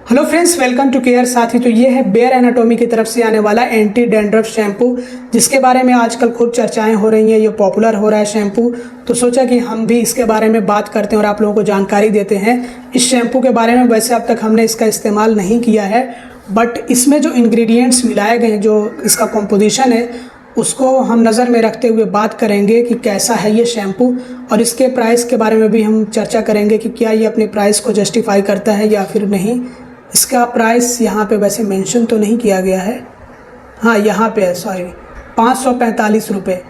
Hello friends, welcome to care Sathi. तो ये है बेयर एनाटॉमी की तरफ से आने वाला एंटी डैंड्रफ शैम्पू, जिसके बारे में आजकल खूब चर्चाएं हो रही हैं। ये पॉपुलर हो रहा है शैम्पू, तो सोचा कि हम भी इसके बारे में बात करते हैं और आप लोगों को जानकारी देते हैं इस शैम्पू के बारे में। वैसे अब तक हमने इसका इस्तेमाल नहीं किया है, बट इसमें जो इंग्रेडिएंट्स मिलाए गए हैं, जो इसका कॉम्पोजिशन है, उसको हम नज़र में रखते हुए बात करेंगे कि कैसा है ये शैम्पू, और इसके प्राइस के बारे में भी हम चर्चा करेंगे कि क्या ये अपने प्राइस को जस्टिफाई करता है या फिर नहीं। इसका प्राइस यहाँ पे वैसे मेंशन तो नहीं किया गया है, हाँ यहाँ पे है, सॉरी, 545 रुपये।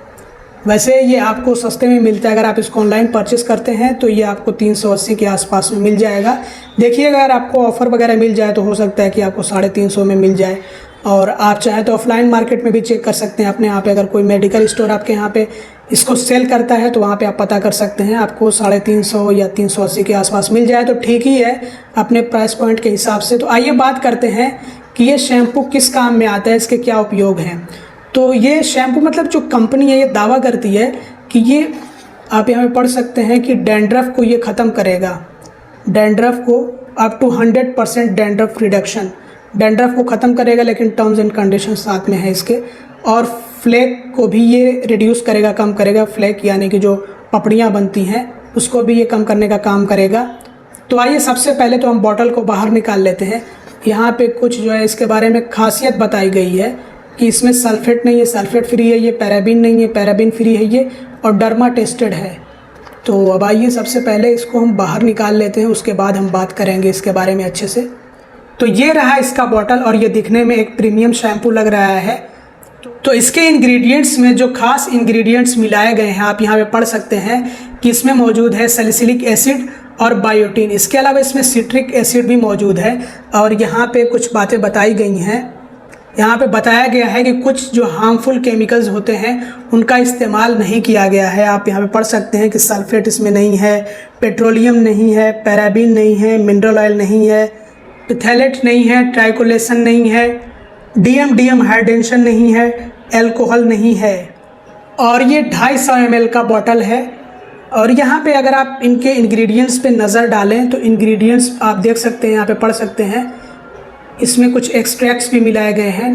वैसे ये आपको सस्ते में मिलता है। अगर आप इसको ऑनलाइन परचेस करते हैं तो ये आपको 380 के आसपास में मिल जाएगा। देखिएगा, अगर आपको ऑफ़र वगैरह मिल जाए तो हो सकता है कि आपको 350 में मिल जाए, और आप चाहें तो ऑफलाइन मार्केट में भी चेक कर सकते हैं अपने यहाँ पे। अगर कोई मेडिकल स्टोर आपके यहाँ पे इसको सेल करता है तो वहाँ पे आप पता कर सकते हैं, आपको 350 या 380 के आसपास मिल जाए तो ठीक ही है अपने प्राइस पॉइंट के हिसाब से। तो आइए बात करते हैं कि ये शैम्पू किस काम में आता है, इसके क्या उपयोग हैं। तो ये शैम्पू, मतलब जो कंपनी है, ये दावा करती है कि ये, आप यहाँ पे पढ़ सकते हैं कि डैंड्रफ को ये ख़त्म करेगा, डैंड्रफ को up to 100% dandruff reduction, dandruff को ख़त्म करेगा। लेकिन टर्म्स एंड कंडीशन साथ में है इसके। और फ्लेक को भी ये रिड्यूस करेगा, कम करेगा। फ्लेक यानी कि जो पपड़ियाँ बनती हैं उसको भी ये कम करने का काम करेगा। तो आइए सबसे पहले तो हम बॉटल को बाहर निकाल लेते हैं। यहाँ पे कुछ जो है इसके बारे में खासियत बताई गई है कि इसमें सल्फेट नहीं है, सल्फेट फ्री है, ये पैराबिन नहीं है, पैराबिन फ्री है ये, और डर्मा टेस्टेड है। तो अब आइए सबसे पहले इसको हम बाहर निकाल लेते हैं, उसके बाद हम बात करेंगे इसके बारे में अच्छे से। तो ये रहा इसका बॉटल, और ये दिखने में एक प्रीमियम शैम्पू लग रहा है। तो इसके इंग्रेडिएंट्स में जो खास इंग्रेडिएंट्स मिलाए गए हैं, आप यहाँ पे पढ़ सकते हैं कि इसमें मौजूद है सैलिसिलिक एसिड और बायोटीन। इसके अलावा इसमें सिट्रिक एसिड भी मौजूद है। और यहाँ पे कुछ बातें बताई गई हैं। यहाँ पे बताया गया है कि कुछ जो हार्मफुल केमिकल्स होते हैं उनका इस्तेमाल नहीं किया गया है। आप यहाँ पे पढ़ सकते हैं कि सल्फेट इसमें नहीं है, पेट्रोलियम नहीं है, पैराबिन नहीं है, मिनरल ऑयल नहीं है, पिथैलेट नहीं है, ट्राइकोलेशन नहीं है, डीएम हाइड्रेशन नहीं है, एल्कोहल नहीं है। और ये 250 ml का बॉटल है। और यहाँ पे अगर आप इनके इंग्रेडिएंट्स पे नज़र डालें तो इंग्रेडिएंट्स आप देख सकते हैं, यहाँ पे पढ़ सकते हैं, इसमें कुछ एक्सट्रैक्ट्स भी मिलाए गए हैं।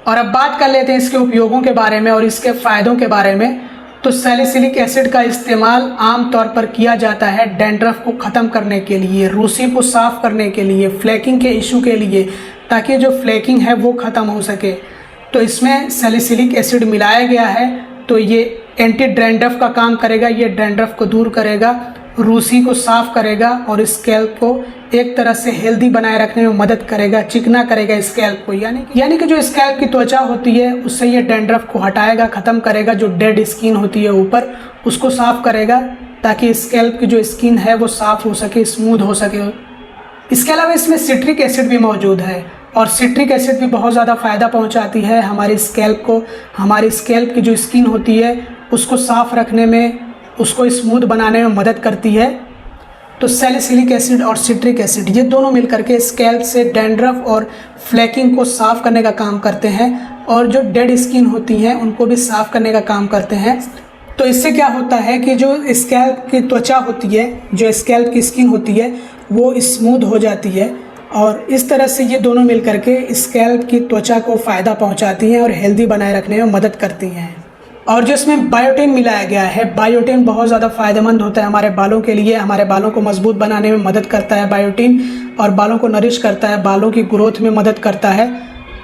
और अब बात कर लेते हैं इसके उपयोगों के बारे में और इसके फ़ायदों के बारे में। तो सैलिसिलिक एसिड का इस्तेमाल आम तौर पर किया जाता है डैंड्रफ को ख़त्म करने के लिए, रूसी को साफ़ करने के लिए, फ्लेकिंग के इशू के लिए, ताकि जो फ्लेकिंग है वो ख़त्म हो सके। तो इसमें सैलिसिलिक एसिड मिलाया गया है, तो ये एंटी डैंड्रफ का काम करेगा। ये डैंड्रफ को दूर करेगा, रूसी को साफ़ करेगा और स्कैल्प को एक तरह से हेल्दी बनाए रखने में मदद करेगा, चिकना करेगा स्कैल्प को। यानी कि जो स्कैल्प की त्वचा होती है उससे ये डैंड्रफ को हटाएगा, ख़त्म करेगा। जो डेड स्किन होती है ऊपर, उसको साफ़ करेगा ताकि स्कैल्प की जो स्किन है वो साफ़ हो सके, स्मूथ हो सके। इसके अलावा इसमें सिट्रिक एसिड भी मौजूद है, और सिट्रिक एसिड भी बहुत ज़्यादा फ़ायदा पहुंचाती है हमारी स्कैल्प को। हमारी स्कैल्प की जो स्किन होती है उसको साफ़ रखने में, उसको स्मूथ बनाने में मदद करती है। तो सैलिसिलिक एसिड और सिट्रिक एसिड ये दोनों मिलकर के स्कैल्प से डैंड्रफ और फ्लेकिंग को साफ़ करने का काम करते हैं, और जो डेड स्किन होती हैं उनको भी साफ़ करने का काम करते हैं। तो इससे क्या होता है कि जो स्कैल्प की त्वचा होती है, जो स्कैल्प की स्किन होती है, वो स्मूथ हो जाती है। और इस तरह से ये दोनों मिलकर के स्कैल्प की त्वचा को फ़ायदा पहुंचाती हैं और हेल्दी बनाए रखने में मदद करती हैं। और जो इसमें बायोटीन मिलाया गया है, बायोटीन बहुत ज़्यादा फ़ायदेमंद होता है हमारे बालों के लिए। हमारे बालों को मजबूत बनाने में मदद करता है बायोटीन, और बालों को नरिश करता है, बालों की ग्रोथ में मदद करता है।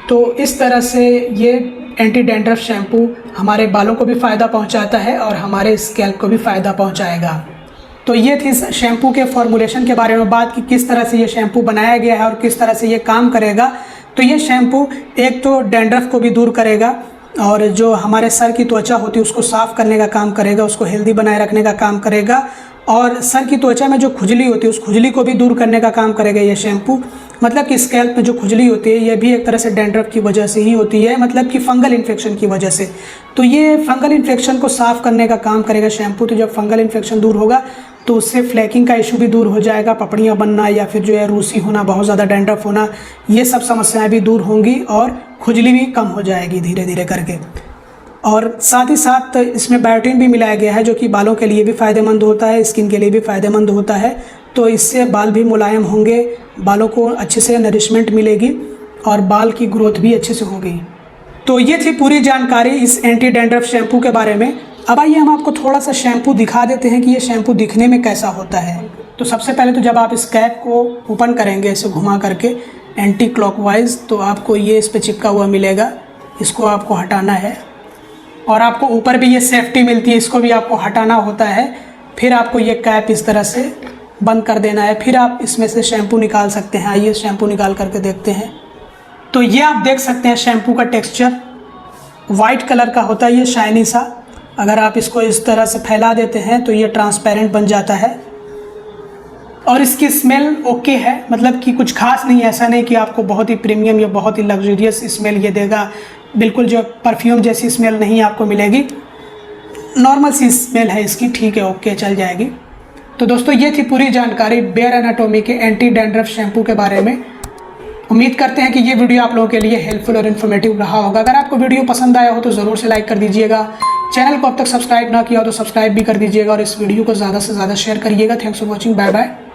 तो इस तरह से ये एंटी डैंड्रफ शैम्पू हमारे बालों को भी फ़ायदा पहुंचाता है और हमारे स्कैल्प को भी फ़ायदा पहुंचाएगा। तो ये थी शैम्पू के फॉर्मुलेशन के बारे में बात, कि किस तरह से ये शैम्पू बनाया गया है और किस तरह से ये काम करेगा। तो ये शैम्पू एक तो डैंड्रफ को भी दूर करेगा, और जो हमारे सर की त्वचा होती है उसको साफ़ करने का काम करेगा, उसको हेल्दी बनाए रखने का काम करेगा। और सर की त्वचा में जो खुजली होती है उस खुजली को भी दूर करने का काम करेगा ये शैम्पू। मतलब कि स्कैल्प में जो खुजली होती है ये भी एक तरह से डैंड्रफ की वजह से ही होती है, मतलब कि फंगल इन्फेक्शन की वजह से। तो ये फंगल इन्फेक्शन को साफ़ करने का काम करेगा शैम्पू। तो जब फंगल इन्फेक्शन दूर होगा तो उससे फ्लेकिंग का इशू भी दूर हो जाएगा, पपड़ियाँ बनना या फिर जो है रूसी होना, बहुत ज़्यादा डैंड्रफ होना, ये सब समस्याएँ भी दूर होंगी और खुजली भी कम हो जाएगी धीरे धीरे करके। और साथ ही साथ इसमें बायोटीन भी मिलाया गया है, जो कि बालों के लिए भी फ़ायदेमंद होता है, स्किन के लिए भी फ़ायदेमंद होता है। तो इससे बाल भी मुलायम होंगे, बालों को अच्छे से नरिशमेंट मिलेगी और बाल की ग्रोथ भी अच्छे से होगी। तो ये थी पूरी जानकारी इस एंटी डैंड्रफ शैम्पू के बारे में। अब आइए हम आपको थोड़ा सा शैम्पू दिखा देते हैं कि ये शैम्पू दिखने में कैसा होता है। तो सबसे पहले तो जब आप इस कैप को ओपन करेंगे ऐसे घुमा करके एंटी क्लॉकवाइज, तो आपको ये इस पर चिपका हुआ मिलेगा, इसको आपको हटाना है। और आपको ऊपर भी ये सेफ्टी मिलती है, इसको भी आपको हटाना होता है। फिर आपको ये कैप इस तरह से बंद कर देना है, फिर आप इसमें से शैम्पू निकाल सकते हैं। आइए शैम्पू निकाल करके देखते हैं। तो ये आप देख सकते हैं शैम्पू का टेक्सचर वाइट कलर का होता है, ये शाइनी सा। अगर आप इसको इस तरह से फैला देते हैं तो ये ट्रांसपेरेंट बन जाता है। और इसकी स्मेल ओके है, मतलब कि कुछ खास नहीं है, ऐसा नहीं कि आपको बहुत ही प्रीमियम या बहुत ही लग्जरियस स्मेल ये देगा। बिल्कुल जो परफ्यूम जैसी स्मेल नहीं आपको मिलेगी, नॉर्मल सी स्मेल है इसकी, ठीक है, ओके, चल जाएगी। तो दोस्तों ये थी पूरी जानकारी बेयर एनाटॉमी के एंटी डैंड्रफ शैम्पू के बारे में। उम्मीद करते हैं कि ये वीडियो आप लोगों के लिए हेल्पफुल और इन्फॉर्मेटिव रहा होगा। अगर आपको वीडियो पसंद आया हो तो ज़रूर से लाइक कर दीजिएगा। चैनल को अब तक सब्सक्राइब ना किया हो तो सब्सक्राइब भी कर दीजिएगा और इस वीडियो को ज़्यादा से ज़्यादा शेयर करिएगा। Thanks for watching, bye bye.